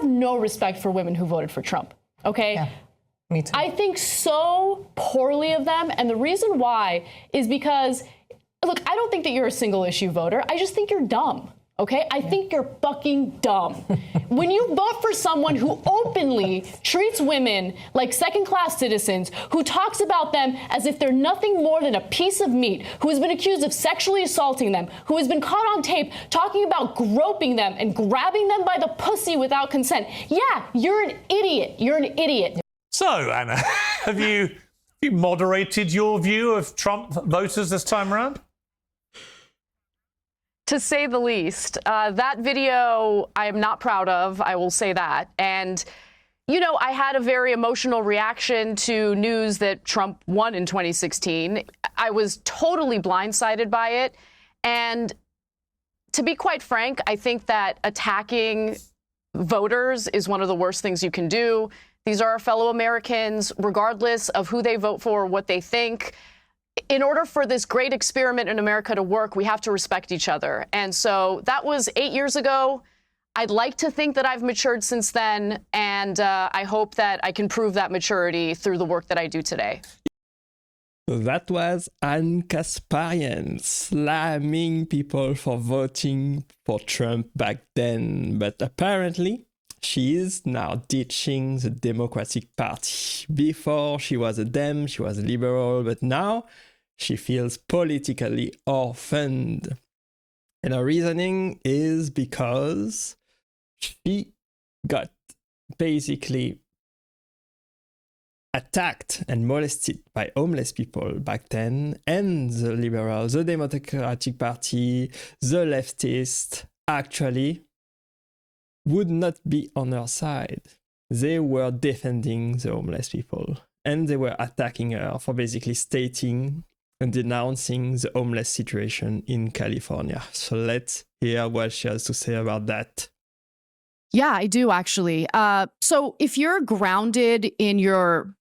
no respect for women who voted for Trump, okay? Yeah, me too. I think so poorly of them, and the reason why is because, look, I don't think that you're a single issue voter. I just think you're dumb. Okay, I think you're fucking dumb. When you vote for someone who openly treats women like second-class citizens, who talks about them as if they're nothing more than a piece of meat, who has been accused of sexually assaulting them, who has been caught on tape talking about groping them and grabbing them by the pussy without consent, yeah, you're an idiot. You're an idiot. So, Anna, have you moderated your view of Trump voters this time around? To say the least. That video I am not proud of, I will say that. And, you know, I had a very emotional reaction to news that Trump won in 2016. I was totally blindsided by it. And to be quite frank, I think that attacking voters is one of the worst things you can do. These are our fellow Americans, regardless of who they vote for, what they think. In order for this great experiment in America to work, we have to respect each other. And so that was 8 years ago. I'd like to think that I've matured since then, and I hope that I can prove that maturity through the work that I do today. That was Anne Kasparian slamming people for voting for Trump back then. But apparently, she is now ditching the Democratic Party. Before, she was a Dem, she was a liberal, but now she feels politically orphaned. And her reasoning is because she got basically attacked and molested by homeless people back then, and the liberals, the Democratic Party, the leftists actually would not be on her side. They were defending the homeless people, and they were attacking her for basically stating and denouncing the homeless situation in California. So let's hear what she has to say about that. Yeah, I do actually. So if you're grounded in your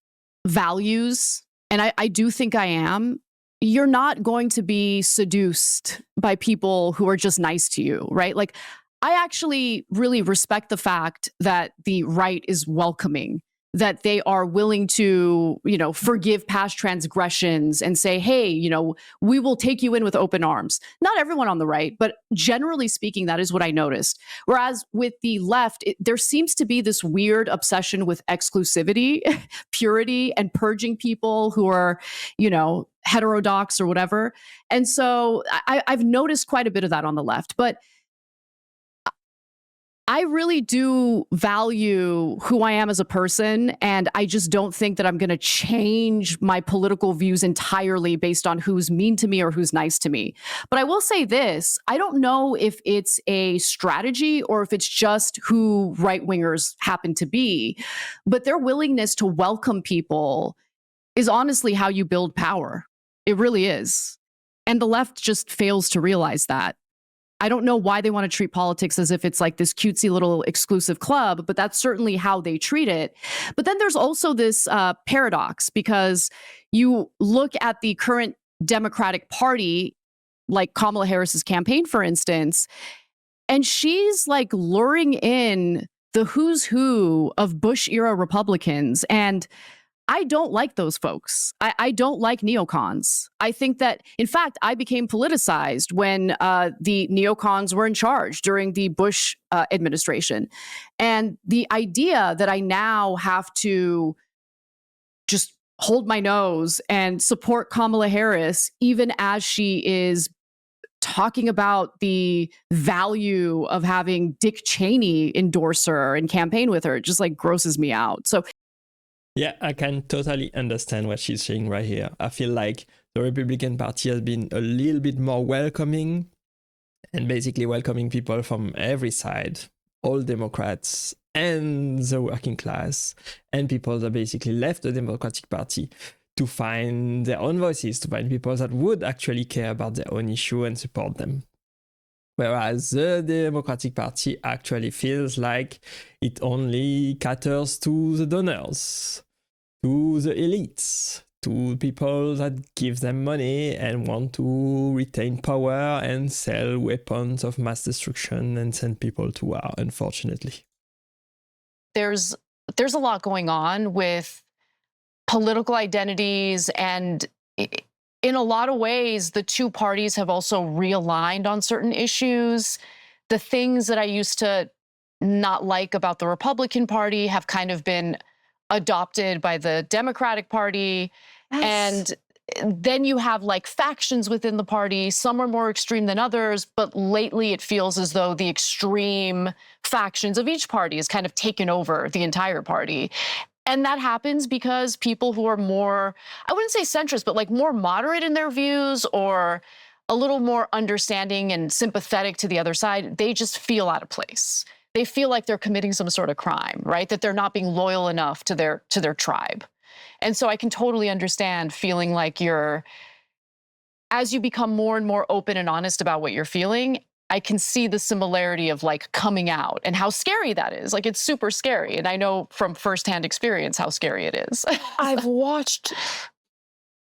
values, and I do think I am, you're not going to be seduced by people who are just nice to you, right? Like, I actually really respect the fact that the right is welcoming, that they are willing to, you know, forgive past transgressions and say, hey, you know, we will take you in with open arms. Not everyone on the right, but generally speaking, that is what I noticed. Whereas with the left, there seems to be this weird obsession with exclusivity, purity, and purging people who are, you know, heterodox or whatever. And so I've noticed quite a bit of that on the left. But I really do value who I am as a person, and I just don't think that I'm going to change my political views entirely based on who's mean to me or who's nice to me. But I will say this, I don't know if it's a strategy or if it's just who right-wingers happen to be, but their willingness to welcome people is honestly how you build power. It really is. And the left just fails to realize that. I don't know why they want to treat politics as if it's like this cutesy little exclusive club, but that's certainly how they treat it. But then there's also this paradox, because you look at the current Democratic Party, like Kamala Harris's campaign, for instance, and she's like luring in the who's who of Bush-era Republicans. And I don't like those folks. I don't like neocons. I think that, in fact, I became politicized when the neocons were in charge during the Bush administration. And the idea that I now have to just hold my nose and support Kamala Harris, even as she is talking about the value of having Dick Cheney endorse her and campaign with her, it just like grosses me out. So yeah, I can totally understand what she's saying right here. I feel like the Republican Party has been a little bit more welcoming, and basically welcoming people from every side, all Democrats and the working class, and people that basically left the Democratic Party to find their own voices, to find people that would actually care about their own issue and support them. Whereas the Democratic Party actually feels like it only caters to the donors, to the elites, to people that give them money and want to retain power and sell weapons of mass destruction and send people to war, unfortunately. there's a lot going on with political identities, and in a lot of ways, the two parties have also realigned on certain issues. The things that I used to not like about the Republican Party have kind of been adopted by the Democratic Party. Yes. And then you have like factions within the party. Some are more extreme than others, but lately it feels as though the extreme factions of each party has kind of taken over the entire party. And that happens because people who are more, I wouldn't say centrist, but like more moderate in their views or a little more understanding and sympathetic to the other side, they just feel out of place. They feel like they're committing some sort of crime, right? That they're not being loyal enough to their tribe. And so I can totally understand feeling like as you become more and more open and honest about what you're feeling, I can see the similarity of like coming out and how scary that is. Like it's super scary. And I know from firsthand experience how scary it is. I've watched.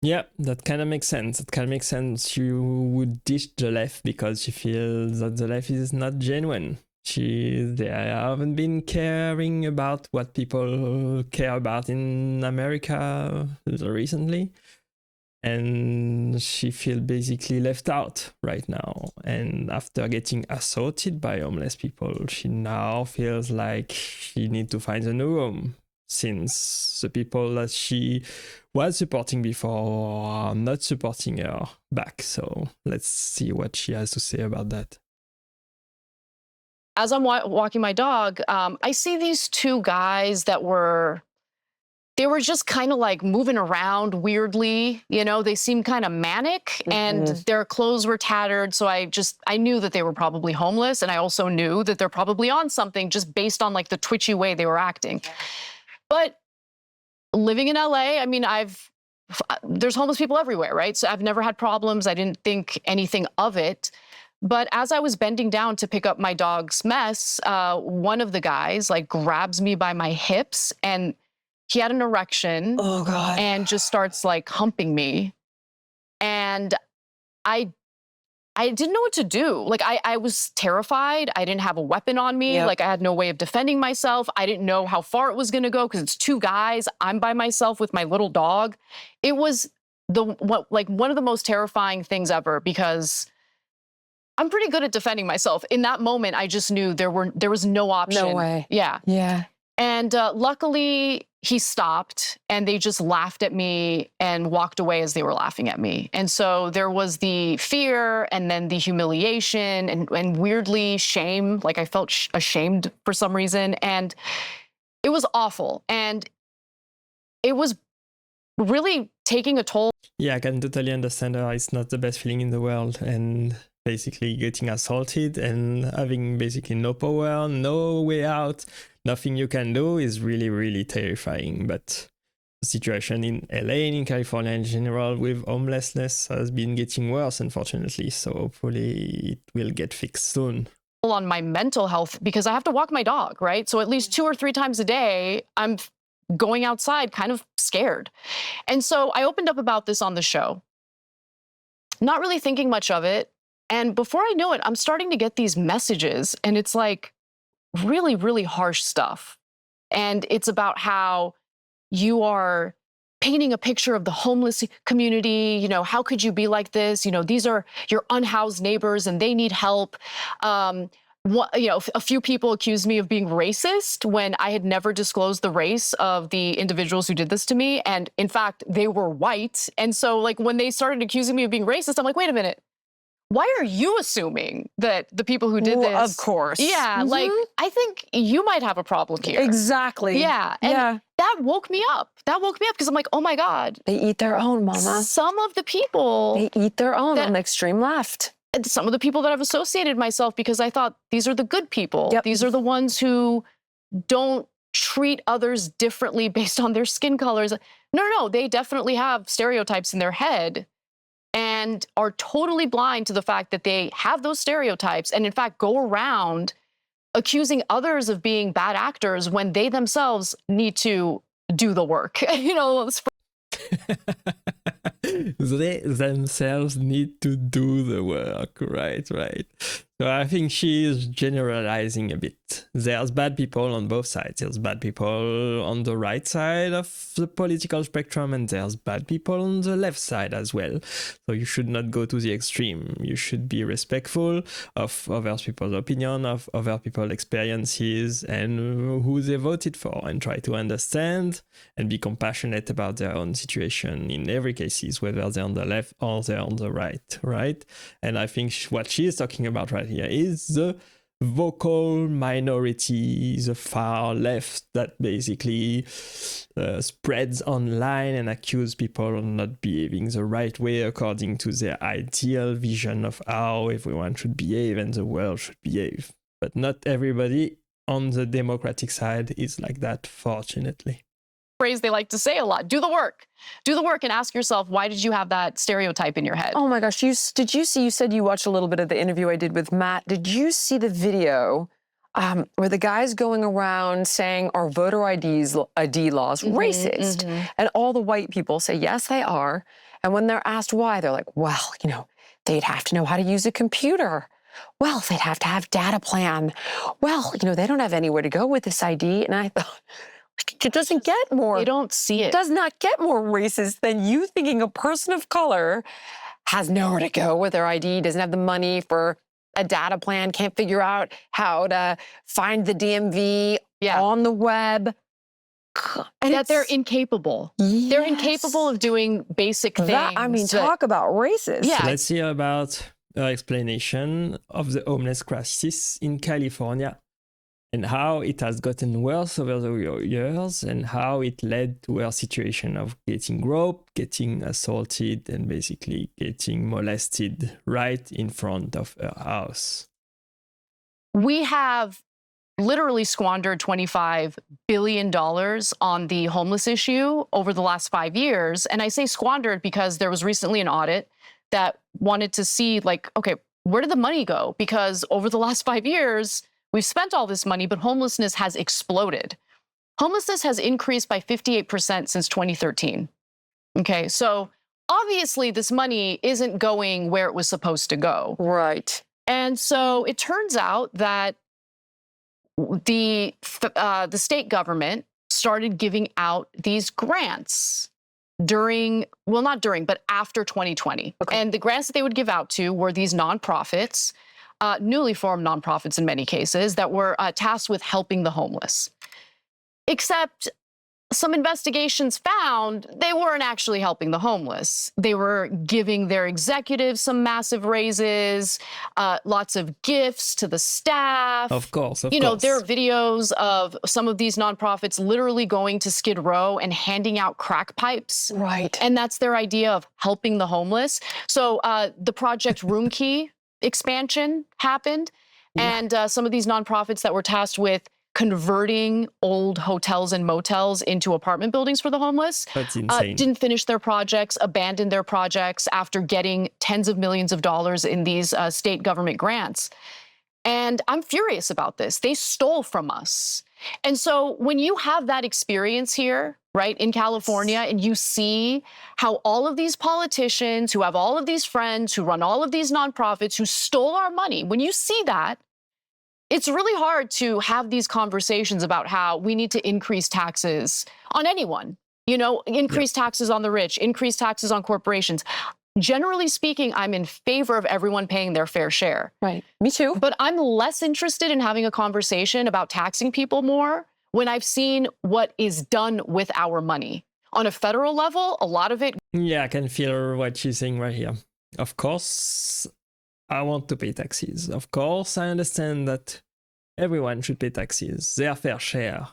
Yeah, that kind of makes sense. It kind of makes sense. You would ditch the left because she feels that the left is not genuine. They haven't been caring about what people care about in America recently. And she feels basically left out right now. And after getting assaulted by homeless people, she now feels like she needs to find a new home, since the people that she was supporting before are not supporting her back. So let's see what she has to say about that. As I'm walking my dog, I see these two guys that were just kind of like moving around weirdly. You know, they seemed kind of manic and their clothes were tattered. So I knew that they were probably homeless. And I also knew that they're probably on something just based on like the twitchy way they were acting. But living in LA, I mean, there's homeless people everywhere, right? So I've never had problems. I didn't think anything of it. But as I was bending down to pick up my dog's mess, one of the guys like grabs me by my hips, and he had an erection. Oh God. And just starts like humping me. And I didn't know what to do. Like I was terrified. I didn't have a weapon on me. Yep. Like I had no way of defending myself. I didn't know how far it was going to go because it's two guys. I'm by myself with my little dog. It was one of the most terrifying things ever, because I'm pretty good at defending myself. In that moment, I just knew there was no option. No way. Yeah. Yeah. And luckily, he stopped, and they just laughed at me and walked away as they were laughing at me. And so there was the fear, and then the humiliation, and weirdly shame. Like I felt ashamed for some reason, and it was awful. And it was really taking a toll. Yeah, I can totally understand her. It's not the best feeling in the world, and basically getting assaulted and having basically no power, no way out, nothing you can do is really, really terrifying. But the situation in LA and in California in general with homelessness has been getting worse, unfortunately. So hopefully it will get fixed soon. On my mental health, because I have to walk my dog, right? So at least 2 or 3 times a day, I'm going outside kind of scared. And so I opened up about this on the show, not really thinking much of it. And before I know it, I'm starting to get these messages, and it's like really, really harsh stuff. And it's about how you are painting a picture of the homeless community. You know, how could you be like this? You know, these are your unhoused neighbors and they need help. A few people accused me of being racist when I had never disclosed the race of the individuals who did this to me. And in fact, they were white. And so like when they started accusing me of being racist, I'm like, wait a minute. Why are you assuming that the people who did this? Of course. Yeah, like, I think you might have a problem here. Exactly. Yeah, and that woke me up. That woke me up because I'm like, oh my God. They eat their own, mama. Some of the people. They eat their own on the extreme left. Some of the people that I've associated myself, because I thought these are the good people. Yep. These are the ones who don't treat others differently based on their skin colors. No, they definitely have stereotypes in their head and are totally blind to the fact that they have those stereotypes and in fact go around accusing others of being bad actors when they themselves need to do the work. You know, they themselves need to do the work, right? So I think she is generalizing a bit. There's bad people on both sides. There's bad people on the right side of the political spectrum, and there's bad people on the left side as well. So you should not go to the extreme. You should be respectful of other people's opinion, of other people's experiences, and who they voted for, and try to understand and be compassionate about their own situation in every cases, whether they're on the left or they're on the right? And I think what she is talking about right here is the vocal minority, the far left that basically spreads online and accuse people of not behaving the right way according to their ideal vision of how everyone should behave and the world should behave. But not everybody on the democratic side is like that, fortunately. Phrase they like to say a lot: do the work and ask yourself, why did you have that stereotype in your head? Oh my gosh, did you see, you said you watched a little bit of the interview I did with Matt. Did you see the video where the guy's going around saying our voter ID laws racist? And all the white people say, yes, they are. And when they're asked why, they're like, well, you know, they'd have to know how to use a computer. Well, they'd have to have data plan. Well, you know, they don't have anywhere to go with this ID. And I thought, it doesn't get more. They don't see it. It does not get more racist than you thinking a person of color has nowhere to go with their ID, doesn't have the money for a data plan, can't figure out how to find the DMV on the web. And that they're incapable. Yes. They're incapable of doing basic things. I mean, talk about racist. Yeah. So let's hear about her explanation of the homeless crisis in California and how it has gotten worse over the years and how it led to her situation of getting groped, getting assaulted, and basically getting molested right in front of her house. We have literally squandered $25 billion on the homeless issue over the last 5 years. And I say squandered because there was recently an audit that wanted to see, like, okay, where did the money go? Because over the last 5 years, we've spent all this money, but homelessness has exploded. Homelessness has increased by 58% since 2013. Okay, so obviously this money isn't going where it was supposed to go. Right. And so it turns out that the state government started giving out these grants but after 2020. Okay. And the grants that they would give out to were these nonprofits, newly formed nonprofits in many cases, that were tasked with helping the homeless. Except some investigations found they weren't actually helping the homeless. They were giving their executives some massive raises, lots of gifts to the staff. Of course. You know, there are videos of some of these nonprofits literally going to Skid Row and handing out crack pipes. Right. And that's their idea of helping the homeless. So the Project Room Key expansion happened. Yeah. And some of these nonprofits that were tasked with converting old hotels and motels into apartment buildings for the homeless. That's insane. Didn't finish their projects, abandoned their projects after getting tens of millions of dollars in these state government grants. And I'm furious about this. They stole from us. And so when you have that experience here, right, in California, and you see how all of these politicians who have all of these friends, who run all of these nonprofits, who stole our money, when you see that, it's really hard to have these conversations about how we need to increase taxes on anyone, you know, increase taxes on the rich, increase taxes on corporations. Generally speaking, I'm in favor of everyone paying their fair share. Right. Me too. But I'm less interested in having a conversation about taxing people more when I've seen what is done with our money. On a federal level, a lot of it. Yeah, I can feel what she's saying right here. Of course, I want to pay taxes. Of course, I understand that everyone should pay taxes, their fair share,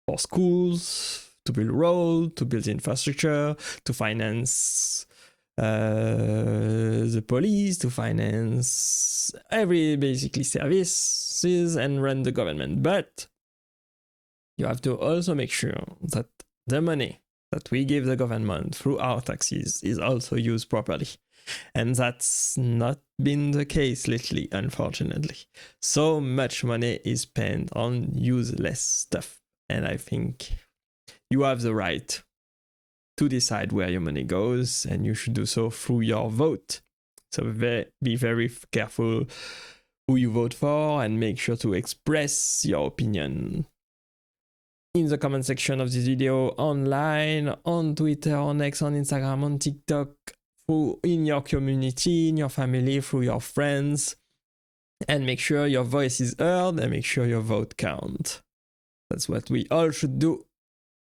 for schools, to build roads, to build infrastructure, to finance the police, to finance every basically services and run the government. But you have to also make sure that the money that we give the government through our taxes is also used properly. And that's not been the case lately, unfortunately. So much money is spent on useless stuff. And I think you have the right to decide where your money goes, and you should do so through your vote. So be very careful who you vote for, and make sure to express your opinion in the comment section of this video, online, on Twitter, on X, on Instagram, on TikTok, in your community, in your family, through your friends, and make sure your voice is heard and make sure your vote counts. That's what we all should do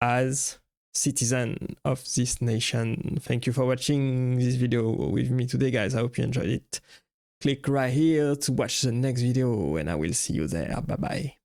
as citizens of this nation. Thank you for watching this video with me today, guys. I hope you enjoyed it. Click right here to watch the next video, and I will see you there. Bye bye.